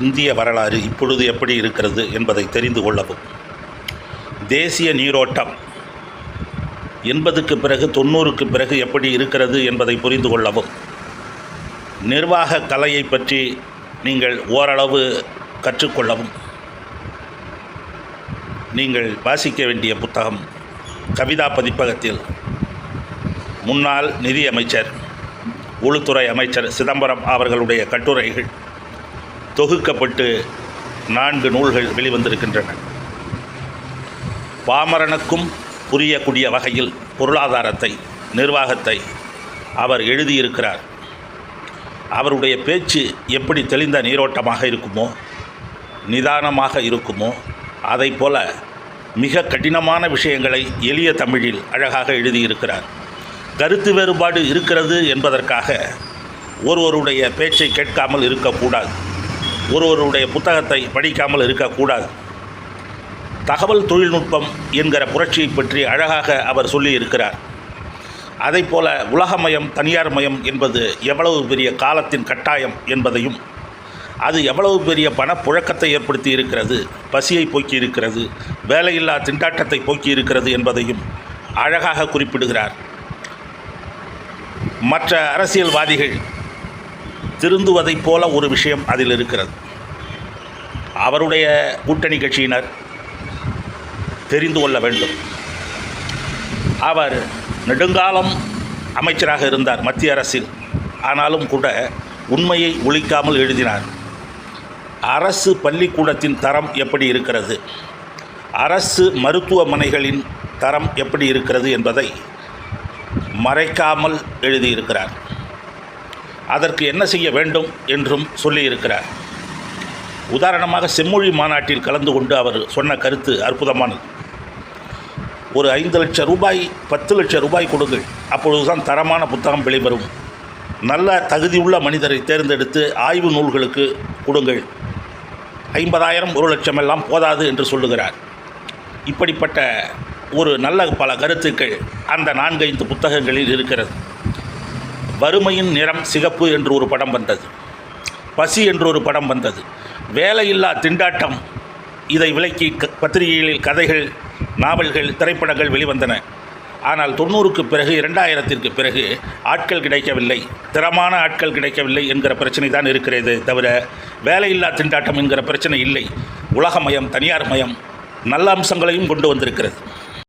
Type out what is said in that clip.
இந்திய வரலாறு இப்பொழுது எப்படி இருக்கிறது என்பதை தெரிந்து கொள்ளவும், தேசிய நீரோட்டம் 80க்கு பிறகு 90க்கு பிறகு எப்படி இருக்கிறது என்பதை புரிந்து கொள்ளவும், நிர்வாக கலையை பற்றி நீங்கள் ஓரளவு கற்றுக்கொள்ளவும் நீங்கள் வாசிக்க வேண்டிய புத்தகம் கவிதா பதிப்பகத்தில் முன்னாள் நிதியமைச்சர் உள்துறை அமைச்சர் சிதம்பரம் அவர்களுடைய கட்டுரைகள் தொகுக்கப்பட்டு 4 நூல்கள் வெளிவந்திருக்கின்றன. பாமரனுக்கும் புரியக்கூடிய வகையில் பொருளாதாரத்தை, நிர்வாகத்தை அவர் எழுதியிருக்கிறார். அவருடைய பேச்சு எப்படி தெளிந்த நீரோட்டமாக இருக்குமோ, நிதானமாக இருக்குமோ, அதைப்போல மிக கடினமான விஷயங்களை எளிய தமிழில் அழகாக எழுதியிருக்கிறார். கருத்து வேறுபாடு இருக்கிறது என்பதற்காக ஒருவருடைய பேச்சை கேட்காமல் இருக்கக்கூடாது, ஒருவருடைய புத்தகத்தை படிக்காமல் இருக்கக்கூடாது. தகவல் தொழில்நுட்பம் என்கிற புரட்சியை பற்றி அழகாக அவர் சொல்லியிருக்கிறார். அதைப்போல உலகமயம், தனியார் மயம் என்பது எவ்வளவு பெரிய காலத்தின் கட்டாயம் என்பதையும், அது எவ்வளவு பெரிய பணப்புழக்கத்தை ஏற்படுத்தி இருக்கிறது, பசியை போக்கி இருக்கிறது, வேலையில்லா திண்டாட்டத்தை போக்கி இருக்கிறது என்பதையும் அழகாக குறிப்பிடுகிறார். மற்ற அரசியல்வாதிகள் திருந்துவதைப் போல ஒரு விஷயம் அதில் இருக்கிறது. அவருடைய கூட்டணி கட்சியினர் தெரிந்து கொள்ள வேண்டும். அவர் நெடுங்காலம் அமைச்சராக இருந்தார் மத்திய அரசில். ஆனாலும் கூட உண்மையை ஒழிக்காமல் எழுதினார். அரசு பள்ளிக்கூடத்தின் தரம் எப்படி இருக்கிறது, அரசு மருத்துவமனைகளின் தரம் எப்படி இருக்கிறது என்பதை மறைக்காமல் எழுதியிருக்கிறார். அதற்கு என்ன செய்ய வேண்டும் என்றும் சொல்லியிருக்கிறார். உதாரணமாக செம்மொழி மாநாட்டில் கலந்து கொண்டு அவர் சொன்ன கருத்து அற்புதமானது. ஒரு 5 லட்சம் ரூபாய், 10 லட்சம் ரூபாய் கொடுங்கள், அப்பொழுதுதான் தரமான புத்தகம் வெளிவரும். நல்ல தகுதியுள்ள மனிதரை தேர்ந்தெடுத்து ஆய்வு நூல்களுக்கு கொடுங்கள். 50,000 1 லட்சம் எல்லாம் போதாது என்று சொல்லுகிறார். இப்படிப்பட்ட ஒரு நல்ல பல கருத்துக்கள் அந்த 4-5 புத்தகங்களில் இருக்கிறது. வறுமையின் நிறம் சிகப்பு என்று ஒரு படம் வந்தது, பசி என்று ஒரு படம் வந்தது, வேலையில்லா திண்டாட்டம், இதை விலக்கி பத்திரிகைகளில் கதைகள், நாவல்கள், திரைப்படங்கள் வெளிவந்தன. ஆனால் 90க்கு பிறகு, 2000ற்கு பிறகு ஆட்கள் கிடைக்கவில்லை, திறமான ஆட்கள் கிடைக்கவில்லை என்கிற பிரச்சனை தான் இருக்கிறது தவிர வேலையில்லா திண்டாட்டம் என்கிற பிரச்சனை இல்லை. உலகமயம், தனியார் மயம் நல்ல அம்சங்களையும் கொண்டு வந்திருக்கிறது.